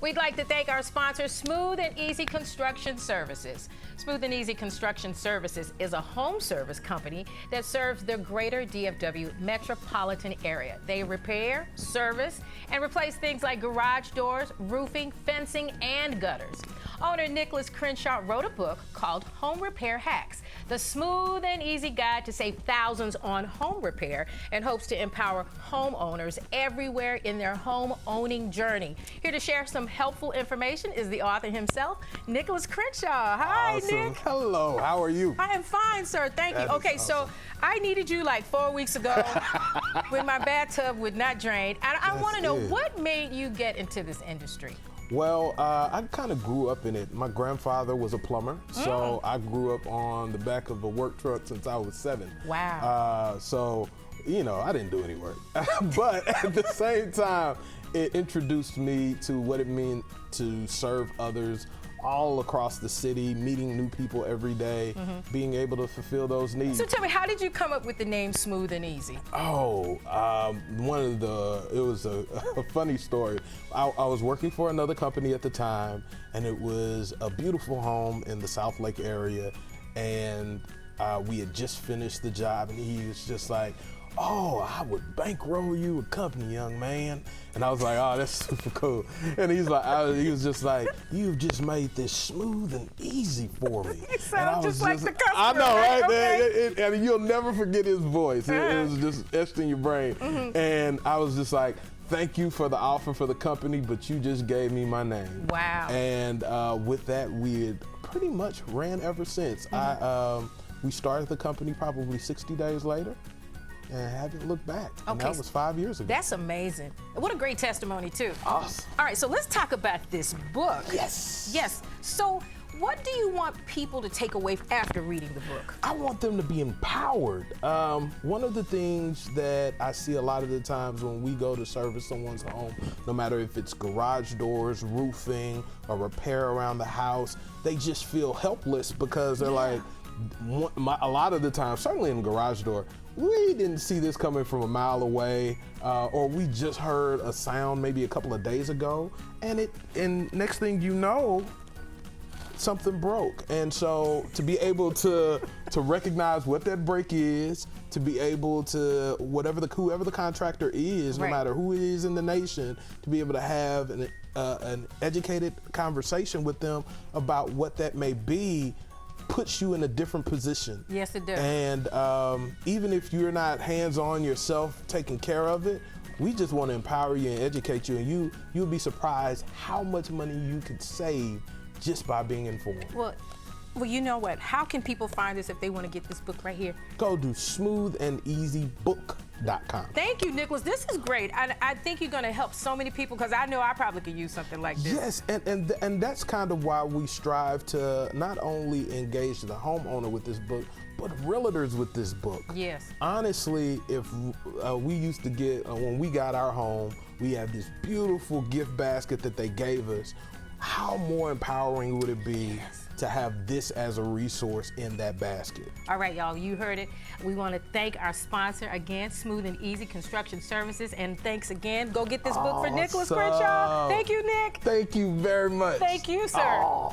We'd like to thank our sponsor, Smooth and Easy Construction Services. Smooth and Easy Construction Services is a home service company that serves the greater DFW metropolitan area. They repair, service, and replace things like garage doors, roofing, fencing, and gutters. Owner Nicholas Crenshaw wrote a book called Home Repair Hacks, the smooth and easy guide to save thousands on home repair, and hopes to empower homeowners everywhere in their home owning journey. Here to share some helpful information is the author himself, Nicholas Crenshaw. Hi, awesome. Nick. Hello, how are you? I am fine, sir. Thank you. Okay, awesome. so I needed you like 4 weeks ago when my bathtub would not drain. I want to know what made you get into this industry? Well, I kind of grew up in it. My grandfather was a plumber, so I grew up on the back of a work truck since I was 7. Wow. So, you know, I didn't do any work. But at the same time, it introduced me to what it means to serve others all across the city, meeting new people every day, being able to fulfill those needs. So tell me, how did you come up with the name Smooth and Easy? Oh, it was a funny story. I was working for another company at the time, and it was a beautiful home in the South Lake area, and we had just finished the job, and he was just like, "Oh, I would bankroll you a company, young man." And I was like, "Oh, that's super cool." And he was just like, "You've just made this smooth and easy for me." You sound just like the customer. I know, right? Okay. And you'll never forget his voice. It was just etched in your brain. And I was just like, "Thank you for the offer for the company, but you just gave me my name." Wow. And with that, we had pretty much ran ever since. We started the company probably 60 days later, and haven't looked back. And that was 5 years ago. That's amazing. What a great testimony, too. Awesome. All right, so let's talk about this book. Yes. Yes. So what do you want people to take away after reading the book? I want them to be empowered. One of the things that I see a lot of the times when we go to service someone's home, no matter if it's garage doors, roofing, or repair around the house, they just feel helpless because they're like, a lot of the time, certainly in the garage door, we didn't see this coming from a mile away, or we just heard a sound maybe a couple of days ago, and next thing you know, something broke. And so to be able to recognize what that break is, to be able to, whoever the contractor is, no matter who it is in the nation, to be able to have an educated conversation with them about what that may be, puts you in a different position. Yes, it does. And even if you're not hands-on yourself taking care of it, we just want to empower you and educate you, and you'll be surprised how much money you could save just by being informed. Well, you know what? How can people find this if they want to get this book right here? Go to smoothandeasybook.com. Thank you, Nicholas. This is great. I think you're going to help so many people, because I know I probably could use something like this. Yes, and that's kind of why we strive to not only engage the homeowner with this book, but realtors with this book. Yes. Honestly, if we used to get, when we got our home, we had this beautiful gift basket that they gave us. How more empowering would it be to have this as a resource in that basket? All right, y'all, you heard it. We want to thank our sponsor again, Smooth and Easy Construction Services, and thanks again. Go get this book for Nicholas Crenshaw. Thank you, Nick. Thank you very much. Thank you, sir.